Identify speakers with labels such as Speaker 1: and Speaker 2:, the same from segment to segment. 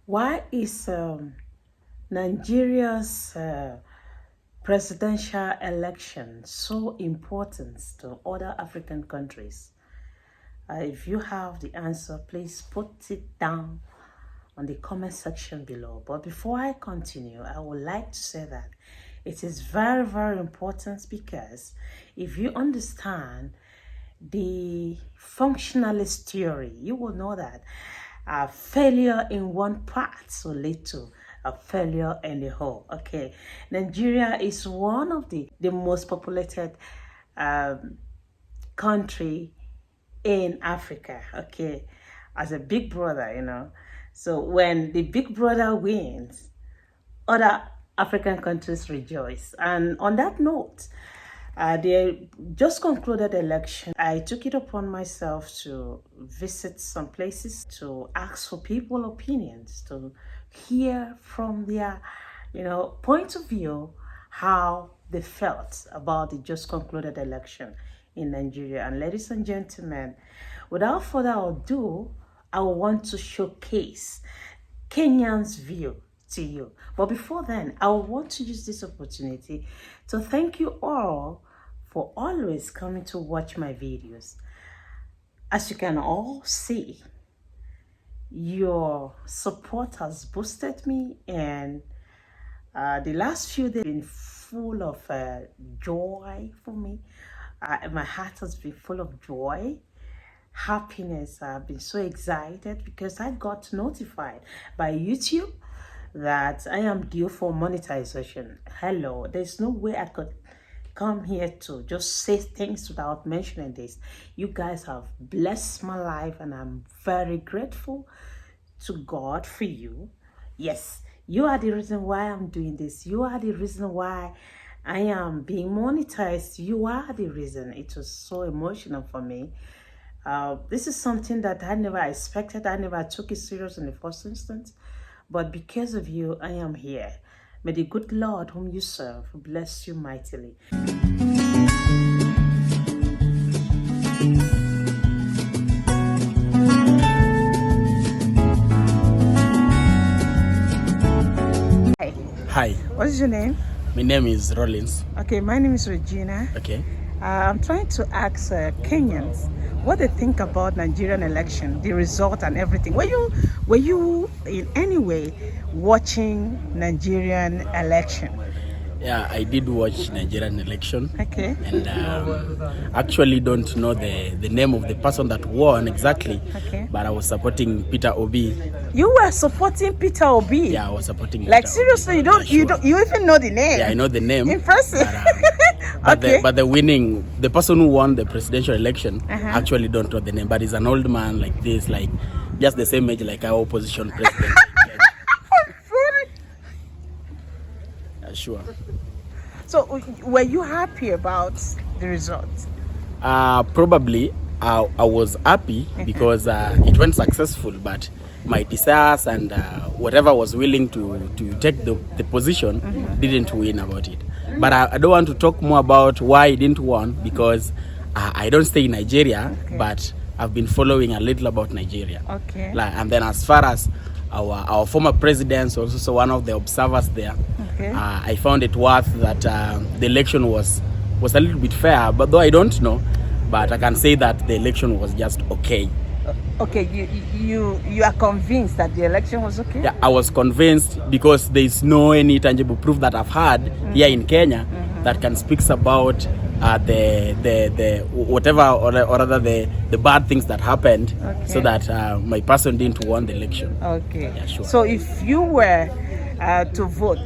Speaker 1: Why is Nigeria's presidential election so important to other African countries? If you have the answer, please put it down on the comment section below. But before I continue, I would like to say that it is very, very important because if you understand the functionalist theory, you will know that a failure in one part will lead to a failure in the whole. Okay, Nigeria is one of the most populated country in Africa. Okay, as a big brother, so when the big brother wins, other African countries rejoice. And on that note, they just concluded the election. I took it upon myself to visit some places to ask for people's opinions, to hear from their, point of view, how they felt about the just concluded election in Nigeria. And ladies and gentlemen, without further ado, I want to showcase Kenyans' view to you. But before then, I want to use this opportunity to thank you all for always coming to watch my videos. As you can all see, your support has boosted me, and the last few days have been full of joy for me. My heart has been full of joy, happiness. I've been so excited because I got notified by YouTube that I am due for monetization. Hello, there's no way I could come here to just say things without mentioning this. You guys have blessed my life, and I'm very grateful to God for you. Yes, you are the reason why I'm doing this. You are the reason why I am being monetized. You are the reason. It was so emotional for me. This is something that I never expected. I never took it serious in the first instance. But because of you, I am here. May the good Lord whom you serve bless you mightily. Hi.
Speaker 2: Hi.
Speaker 1: What is your name?
Speaker 2: My name is Rollins.
Speaker 1: Okay, my name is Regina.
Speaker 2: Okay.
Speaker 1: I'm trying to ask Kenyans what they think about Nigerian election, the result and everything. Were you in any way watching Nigerian election?
Speaker 2: Yeah, I did watch Nigerian election.
Speaker 1: Okay.
Speaker 2: And actually don't know the name of the person that won exactly.
Speaker 1: Okay.
Speaker 2: But I was supporting Peter Obi.
Speaker 1: You were supporting Peter Obi?
Speaker 2: Yeah, I was supporting.
Speaker 1: Like
Speaker 2: Peter
Speaker 1: seriously,
Speaker 2: Obi.
Speaker 1: you even know the name?
Speaker 2: Yeah, I know the name.
Speaker 1: Impressive.
Speaker 2: But,
Speaker 1: okay.
Speaker 2: the winning, the person who won the presidential election, actually don't know the name. But he's an old man like this, like just the same age like our opposition president. Yeah, sure.
Speaker 1: So, were you happy about the results?
Speaker 2: Probably I was happy because it went successful, but my desires and whatever was willing to take the position didn't win about it. But I don't want to talk more about why it didn't win because I don't stay in Nigeria, but I've been following a little about Nigeria.
Speaker 1: Okay.
Speaker 2: And then as far as our former president, also one of the observers there, I found it worth that the election was a little bit fair, but though I don't know, but I can say that the election was just okay.
Speaker 1: Okay, you are convinced that the election was okay?
Speaker 2: Yeah, I was convinced because there is no any tangible proof that I've had here in Kenya that can speak about the whatever or rather the bad things that happened, so that my person didn't win the election.
Speaker 1: Okay.
Speaker 2: Yeah, sure.
Speaker 1: So if you were to vote,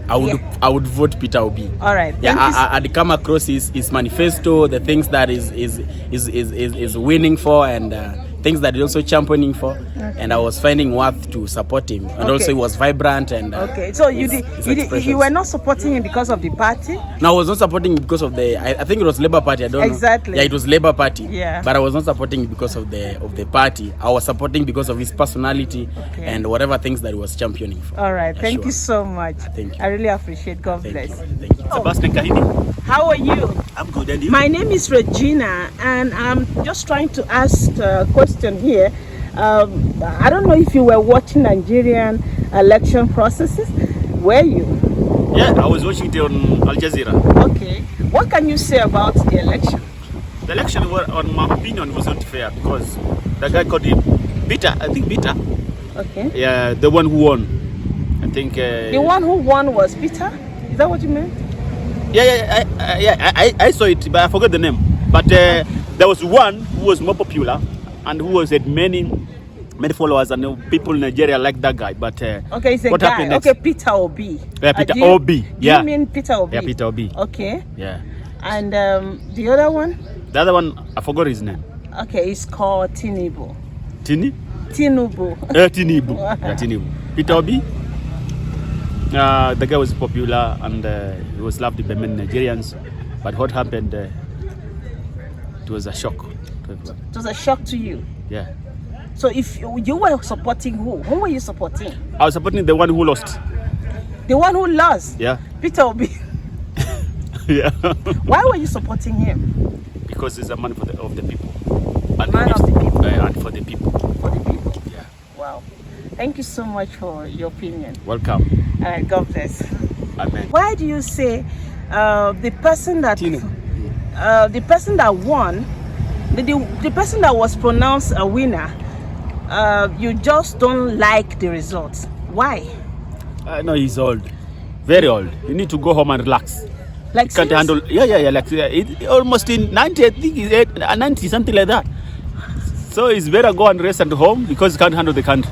Speaker 2: I would vote Peter Obi.
Speaker 1: All right.
Speaker 2: Yeah, I'd come across his manifesto, the things that is winning for, and things that he's also championing for, and I was finding worth to support him. And also he was vibrant and
Speaker 1: so you were not supporting him because of the party?
Speaker 2: No, I was not supporting him because of the I think it was Labour Party. I don't know.
Speaker 1: Exactly.
Speaker 2: Yeah, it was Labour Party.
Speaker 1: Yeah.
Speaker 2: But I was not supporting him because of the party. I was supporting because of his personality and whatever things that he was championing for.
Speaker 1: All right.
Speaker 2: Yeah,
Speaker 1: Thank
Speaker 2: sure.
Speaker 1: you so much.
Speaker 2: Thank you.
Speaker 1: I really appreciate. God bless.
Speaker 2: Thank you.
Speaker 3: Sebastian Kahini.
Speaker 1: How are you?
Speaker 3: I'm good, and you?
Speaker 1: My name is Regina, and I'm just trying to ask a question here. I don't know if you were watching Nigerian election processes. Were you?
Speaker 2: Yeah, I was watching it on Al Jazeera.
Speaker 1: Okay. What can you say about the election?
Speaker 2: The election, on my opinion, was not fair because the guy called it Peter. I think Peter.
Speaker 1: Okay.
Speaker 2: Yeah, the one who won. I think.
Speaker 1: The one who won was Peter? Is that what you meant?
Speaker 2: I saw it, but I forgot the name. But there was one who was more popular and who was had many followers, and people in Nigeria like that guy. But
Speaker 1: okay, it's a
Speaker 2: what
Speaker 1: guy.
Speaker 2: happened next?
Speaker 1: Okay, Peter Obi.
Speaker 2: Yeah, Peter Obi. Yeah.
Speaker 1: You mean Peter Obi?
Speaker 2: Yeah, Peter Obi.
Speaker 1: Okay.
Speaker 2: Yeah.
Speaker 1: And the other one?
Speaker 2: The other one, I forgot his name.
Speaker 1: Okay, it's called Tinubu.
Speaker 2: Tinubu.
Speaker 1: Tinubu.
Speaker 2: Yeah, Tinubu. Peter Obi. The guy was popular and he was loved by many Nigerians. But what happened? It was a shock to everyone.
Speaker 1: It was a shock to you.
Speaker 2: Yeah.
Speaker 1: So if you were supporting who? Who were you supporting?
Speaker 2: I was supporting the one who lost.
Speaker 1: The one who lost?
Speaker 2: Yeah.
Speaker 1: Peter Obi.
Speaker 2: Yeah.
Speaker 1: Why were you supporting him?
Speaker 2: Because he's a man of the people.
Speaker 1: Man of the people.
Speaker 2: And for the people.
Speaker 1: For the people.
Speaker 2: Yeah.
Speaker 1: Wow. Thank you so much for your opinion.
Speaker 2: Welcome.
Speaker 1: God bless.
Speaker 2: Amen.
Speaker 1: Why do you say the person that won, the person that was pronounced a winner, you just don't like the results? Why?
Speaker 2: No, he's old, very old. You need to go home and relax.
Speaker 1: Like
Speaker 2: Can't handle. Yeah. Like almost in 90, I think he's 90, something like that. So it's better go and rest at home because he can't handle the country.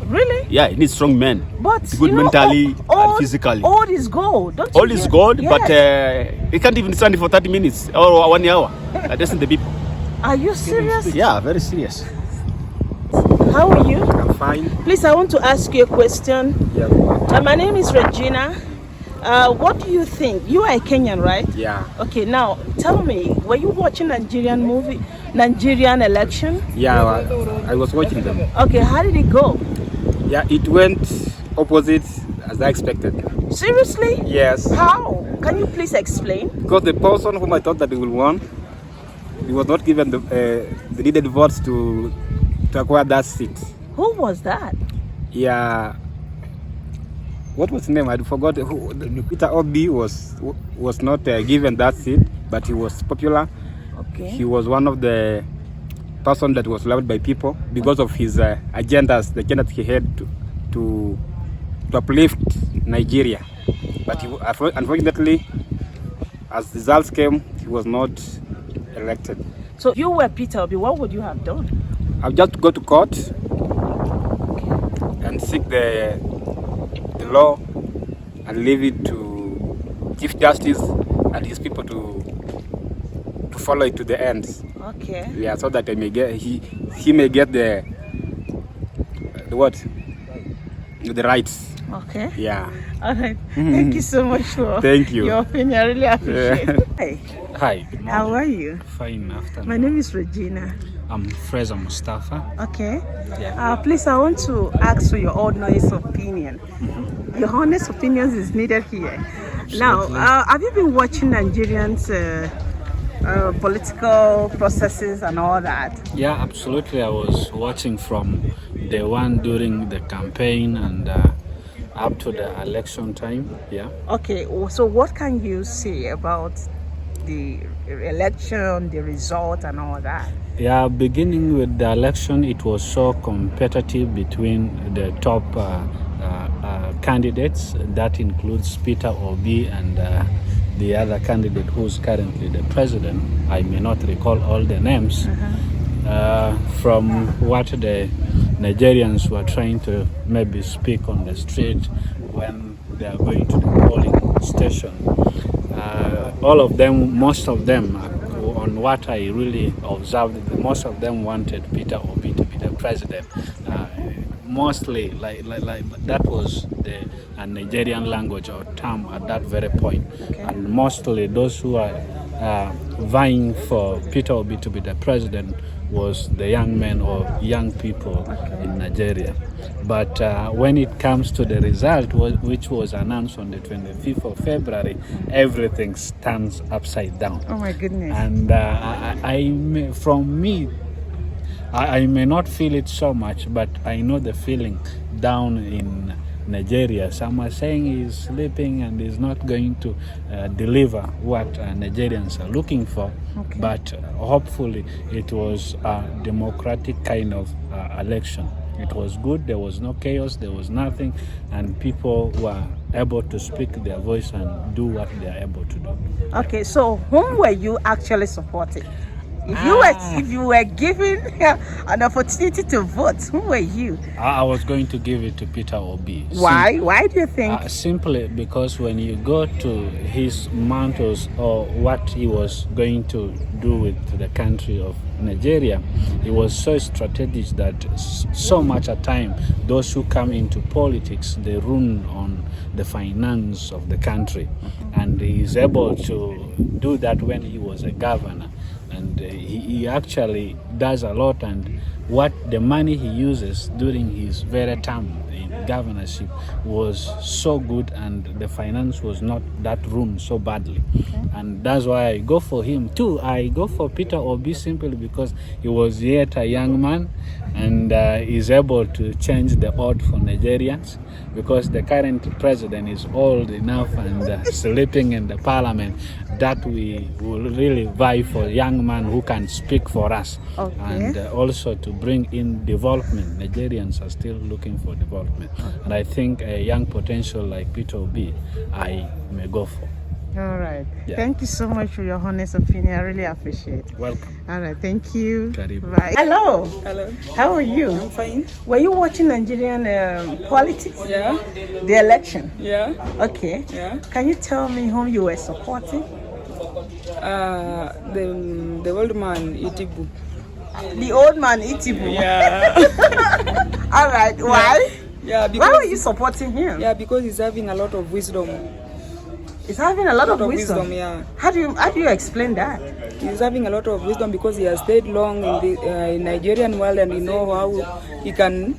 Speaker 1: Really?
Speaker 2: Yeah, he needs strong men.
Speaker 1: But
Speaker 2: good mentally and physically.
Speaker 1: Old is gold. Don't you
Speaker 2: All is gold,
Speaker 1: yes.
Speaker 2: But he can't even stand for 30 minutes or 1 hour. That's the people.
Speaker 1: Are you serious?
Speaker 2: Yeah, very serious.
Speaker 1: How are you?
Speaker 2: I'm fine.
Speaker 1: Please, I want to ask you a question.
Speaker 2: Yeah.
Speaker 1: My name is Regina. What do you think? You are a Kenyan, right?
Speaker 2: Yeah.
Speaker 1: Okay, now tell me, were you watching Nigerian election?
Speaker 3: Yeah, I was watching them.
Speaker 1: Okay, how did it go?
Speaker 3: Yeah, it went opposite as I expected.
Speaker 1: Seriously?
Speaker 3: Yes.
Speaker 1: How? Can you please explain?
Speaker 3: Because the person whom I thought that he will win, he was not given the needed votes to acquire that seat.
Speaker 1: Who was that?
Speaker 3: Yeah. What was his name? I forgot. Peter Obi was not given that seat, but he was popular.
Speaker 1: Okay.
Speaker 3: He was one of the person that was loved by people because of his agendas, the agenda he had to uplift Nigeria. But he, unfortunately, as results came, he was not elected.
Speaker 1: So if you were Peter Obi, what would you have done?
Speaker 3: I'll just go to court and seek the law and leave it to Chief Justice and his people to follow it to the end.
Speaker 1: Okay.
Speaker 3: Yeah, so that he may get the rights.
Speaker 1: Okay.
Speaker 3: Yeah.
Speaker 1: All right. Thank you so much for
Speaker 3: Thank you.
Speaker 1: your opinion. I really appreciate it. Hi.
Speaker 4: Hi, good morning.
Speaker 1: How are you?
Speaker 4: Fine afternoon.
Speaker 1: My name is Regina.
Speaker 4: I'm Fraser Mustafa.
Speaker 1: Okay. Please, I want to ask for your honest opinion. Your honest opinions is needed here. Now, have you been watching Nigerians' political processes and all that?
Speaker 4: Yeah, absolutely. I was watching from the one during the campaign and up to the election time. Yeah.
Speaker 1: Okay. So, what can you say about the election, the result, and all that?
Speaker 4: Yeah, beginning with the election, it was so competitive between the top candidates. That includes Peter Obi and the other candidate who's currently the president. I may not recall all the names. From what the Nigerians were trying to maybe speak on the street when they are going to the polling station. All of them, most of them, on what I really observed, most of them wanted Peter Obi to be the president. Mostly, like that was the Nigerian language or term at that very point.
Speaker 1: Okay.
Speaker 4: And mostly those who are vying for Peter Obi to be the president was the young men or young people in Nigeria. But when it comes to the result, which was announced on the 25th of February, everything stands upside down.
Speaker 1: Oh my goodness.
Speaker 4: And from me, I may not feel it so much, but I know the feeling down in Nigeria. Some are saying he's sleeping and he's not going to deliver what Nigerians are looking for.
Speaker 1: Okay.
Speaker 4: But hopefully it was a democratic kind of election. It was good, there was no chaos, there was nothing, and people were able to speak their voice and do what they are able to do.
Speaker 1: Okay, so whom were you actually supporting? If you were given an opportunity to vote, who were you?
Speaker 4: I was going to give it to Peter Obi.
Speaker 1: Why? Why do you think?
Speaker 4: Simply because when you go to his mantles or what he was going to do with the country of Nigeria, it was so strategic that so much at time those who come into politics, they run on the finance of the country. And he is able to do that when he was a governor. And he actually does a lot, and what the money he uses during his very term in governorship was so good, and the finance was not that run so badly. Okay. And that's why I go for him too. I go for Peter Obi simply because he was yet a young man, and is able to change the odd for Nigerians, because the current president is old enough and sleeping in the parliament, that we will really vie for a young man who can speak for us.
Speaker 1: Okay.
Speaker 4: And also to bring in development. Nigerians are still looking for development. Okay. And I think a young potential like Peter Obi, I may go for.
Speaker 1: All right.
Speaker 4: Yeah.
Speaker 1: Thank you so much for your honest opinion. I really appreciate it.
Speaker 4: Welcome.
Speaker 1: All right. Thank you.
Speaker 4: Karibu.
Speaker 1: Bye. Hello.
Speaker 5: Hello.
Speaker 1: How are you?
Speaker 5: I'm fine.
Speaker 1: Were you watching Nigerian politics?
Speaker 5: Yeah.
Speaker 1: The election?
Speaker 5: Yeah.
Speaker 1: Okay.
Speaker 5: Yeah.
Speaker 1: Can you tell me whom you were supporting?
Speaker 5: The old man Itibu.
Speaker 1: The old man Itibu.
Speaker 5: Yeah.
Speaker 1: All right. Why?
Speaker 5: Yeah. Because,
Speaker 1: why were you supporting him?
Speaker 5: Yeah, because he's having a lot of wisdom.
Speaker 1: He's having a lot of wisdom.
Speaker 5: Yeah.
Speaker 1: How do you explain that?
Speaker 5: He's having a lot of wisdom because he has stayed long in the in Nigerian world, and he know how he can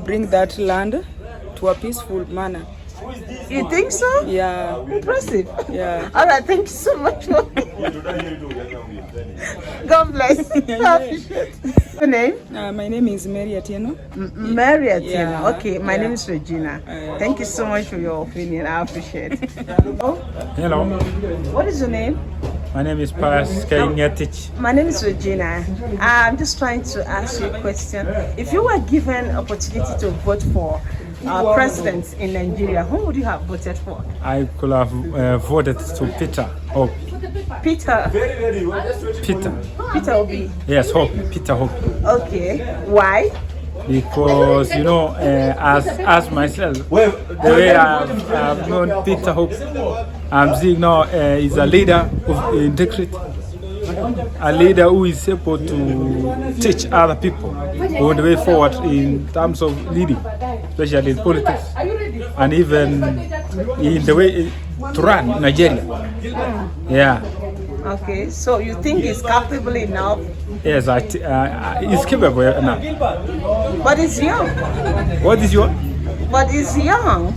Speaker 5: bring that land to a peaceful manner.
Speaker 1: You think so?
Speaker 5: Yeah.
Speaker 1: Impressive.
Speaker 5: Yeah.
Speaker 1: All right. Thank you so much. God bless. Your name?
Speaker 5: My name is Mary Atieno.
Speaker 1: Mary Atieno.
Speaker 5: Yeah.
Speaker 1: Okay. My name is Regina. Thank you so much for your opinion. I appreciate it.
Speaker 6: Hello,
Speaker 1: What is your name?
Speaker 6: my name is Pascal Nyatich.
Speaker 1: My name is Regina. I'm just trying to ask you a question. If you were given opportunity to vote for president in Nigeria, who would you have voted for?
Speaker 6: I could have voted to Peter Hope.
Speaker 1: Peter. Peter Obi.
Speaker 6: Yes, Hope. Peter Hope.
Speaker 1: Okay. Why?
Speaker 6: Because as myself, the way I've known Peter Hope, I'm seeing now is a leader of integrity, a leader who is able to teach other people on the way forward in terms of leading, especially in politics, and even in the way to run Nigeria. Yeah.
Speaker 1: Okay, so you think he's capable enough?
Speaker 6: Yes, he's capable enough.
Speaker 1: But he's young.
Speaker 6: What is your?
Speaker 1: But he's young.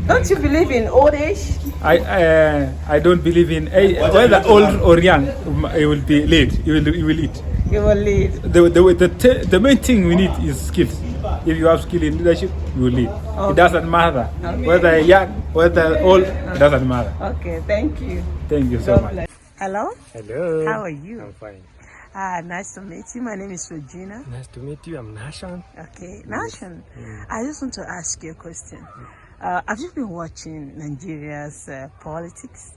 Speaker 1: Don't you believe in old age?
Speaker 6: I don't believe in whether old or young. He will be lead. He will lead.
Speaker 1: He will lead.
Speaker 6: The main thing we need is skills. If you have skill in leadership, you will lead.
Speaker 1: Okay.
Speaker 6: It doesn't matter
Speaker 1: Okay.
Speaker 6: whether young, whether old. It doesn't matter.
Speaker 1: Okay, thank you.
Speaker 6: Thank you so much.
Speaker 1: Hello.
Speaker 7: Hello.
Speaker 1: How are you?
Speaker 7: I'm fine.
Speaker 1: Nice to meet you. My name is Regina.
Speaker 7: Nice to meet you. I'm Nation.
Speaker 1: Okay, Nation. I just want to ask you a question. Have you been watching Nigeria's politics?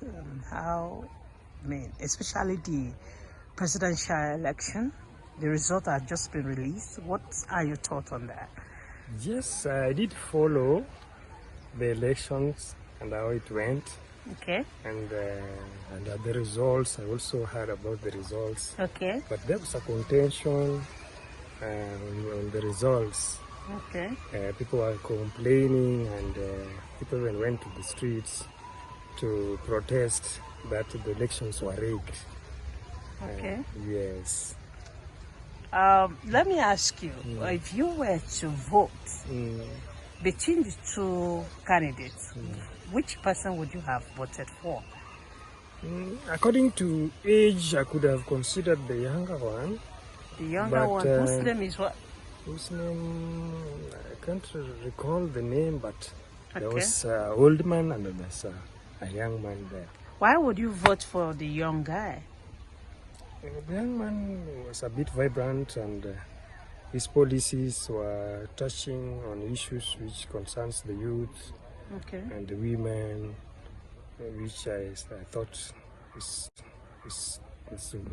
Speaker 1: Especially the presidential election? The results have just been released. What are your thoughts on that?
Speaker 7: Yes, I did follow the elections and how it went.
Speaker 1: Okay.
Speaker 7: And the results, I also heard about the results.
Speaker 1: Okay.
Speaker 7: But there was a contention on the results.
Speaker 1: Okay.
Speaker 7: People were complaining, and people even went to the streets to protest that the elections were rigged.
Speaker 1: Okay.
Speaker 7: Yes.
Speaker 1: Let me ask you, if you were to vote between the two candidates, which person would you have voted for?
Speaker 7: According to age, I could have considered the younger one,
Speaker 1: The younger one, whose name is what?
Speaker 7: Whose name? I can't recall the name, but there
Speaker 1: Okay.
Speaker 7: was an old man and there's a young man there.
Speaker 1: Why would you vote for the young guy?
Speaker 7: The young man was a bit vibrant and his policies were touching on issues which concerns the youth
Speaker 1: Okay.
Speaker 7: and the women, which I thought is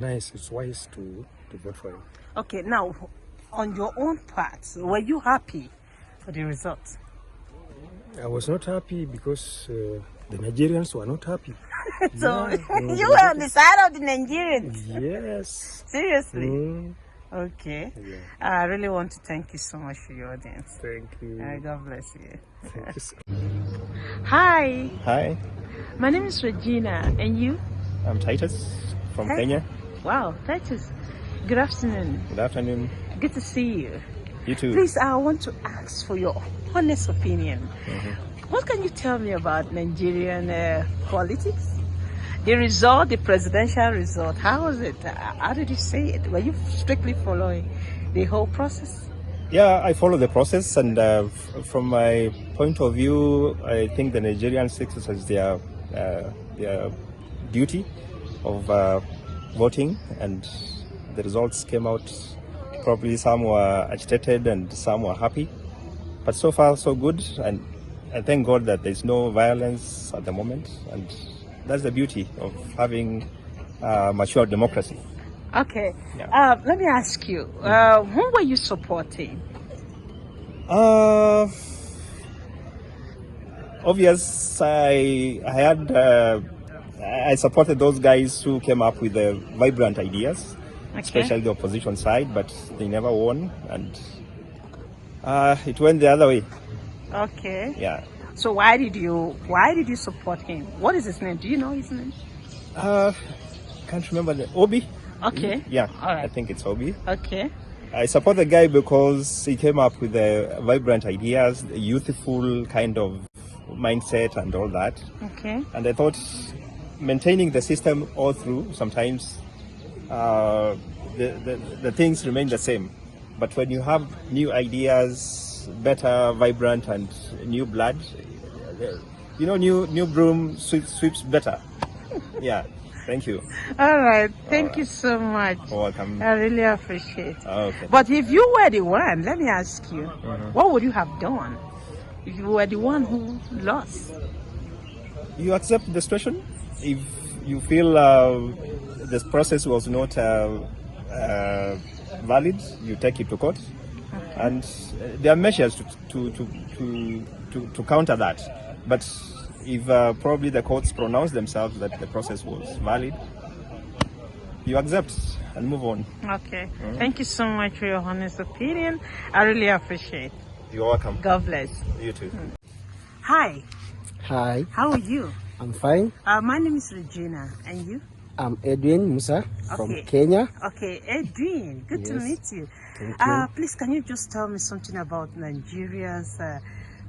Speaker 7: nice, it's wise to vote for him.
Speaker 1: Okay, now, on your own part, were you happy for the result?
Speaker 7: I was not happy because the Nigerians were not happy.
Speaker 1: So,
Speaker 7: Yeah,
Speaker 1: you were on the side of the Nigerians?
Speaker 7: Yes.
Speaker 1: Seriously?
Speaker 7: Mm,
Speaker 1: Okay.
Speaker 7: yeah.
Speaker 1: I really want to thank you so much for your audience.
Speaker 7: Thank you.
Speaker 1: God bless you.
Speaker 7: Thank you so
Speaker 1: Hi,
Speaker 8: Hi,
Speaker 1: my name is Regina, and you?
Speaker 8: I'm Titus from
Speaker 1: Hi.
Speaker 8: Kenya.
Speaker 1: Wow, Titus. Good afternoon.
Speaker 8: Good afternoon.
Speaker 1: Good to see you.
Speaker 8: You too.
Speaker 1: Please, I want to ask for your honest opinion. What can you tell me about Nigerian politics? The result, the presidential result, how was it? How did you say it? Were you strictly following the whole process?
Speaker 8: Yeah, I follow the process, and from my point of view, I think the Nigerian citizens their duty of voting, and the results came out. Probably some were agitated and some were happy, but so far so good. And I thank God that there's no violence at the moment, and that's the beauty of having mature democracy.
Speaker 1: Okay.
Speaker 8: Yeah.
Speaker 1: Let me ask you, who were you supporting?
Speaker 8: Obvious, I supported those guys who came up with the vibrant ideas, especially the opposition side, but they never won, and it went the other way.
Speaker 1: Okay.
Speaker 8: Yeah.
Speaker 1: So why did you support him? What is his name? Do you know his name?
Speaker 8: Can't remember the Obi.
Speaker 1: Okay.
Speaker 8: Yeah,
Speaker 1: All right.
Speaker 8: I think it's Obi.
Speaker 1: Okay.
Speaker 8: I support the guy because he came up with the vibrant ideas, the youthful kind of mindset and all that.
Speaker 1: Okay.
Speaker 8: And I thought maintaining the system all through, sometimes the things remain the same. But when you have new ideas, better, vibrant, and new blood, new broom sweeps better. Yeah, thank you.
Speaker 1: All right. Thank you so much.
Speaker 8: You're welcome.
Speaker 1: I really appreciate it.
Speaker 8: Okay.
Speaker 1: But if you were the one, let me ask you, what would you have done if you were the one who lost?
Speaker 8: You accept the situation. If you feel this process was not valid, you take it to court, and there are measures to counter that. But if probably the courts pronounce themselves that the process was valid, you accept and move on.
Speaker 1: Okay. Thank you so much for your honest opinion. I really appreciate it.
Speaker 8: You're welcome.
Speaker 1: God bless.
Speaker 8: You too.
Speaker 1: Hi.
Speaker 9: Hi,
Speaker 1: How are you?
Speaker 9: I'm fine.
Speaker 1: My name is Regina, and you?
Speaker 9: I'm Edwin Musa from
Speaker 1: Okay.
Speaker 9: Kenya.
Speaker 1: Okay, Edwin, good to
Speaker 9: Yes.
Speaker 1: meet you.
Speaker 9: Thank you.
Speaker 1: Please, can you just tell me something about Nigeria's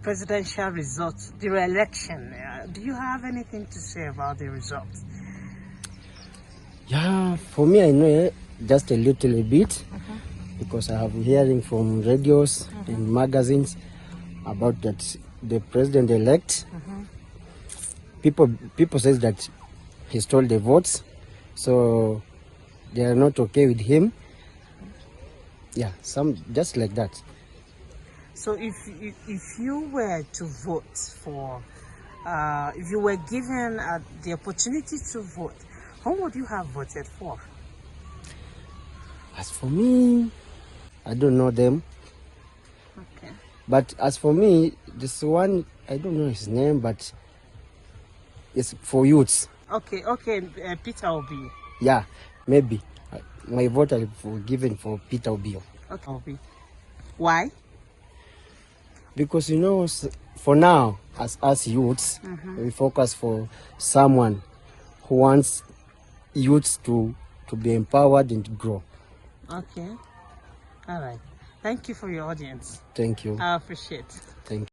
Speaker 1: presidential results, the re-election? Do you have anything to say about the results?
Speaker 9: Yeah, for me, I know just a little bit because I have hearing from radios and magazines about that the president-elect. People says that he stole the votes, so they are not okay with him. Yeah, some just like that.
Speaker 1: So if you were to vote for, if you were given the opportunity to vote, who would you have voted for?
Speaker 9: As for me, I don't know them.
Speaker 1: Okay.
Speaker 9: But as for me, this one, I don't know his name, but it's for youths.
Speaker 1: Okay, Peter Obi.
Speaker 9: Yeah, maybe. My vote I given for Peter Obi.
Speaker 1: Okay, Obi. Why?
Speaker 9: Because, for now, as us youths, we focus for someone who wants youths to be empowered and to grow.
Speaker 1: Okay. All right. Thank you for your audience.
Speaker 9: Thank you.
Speaker 1: I appreciate it.
Speaker 9: Thank you.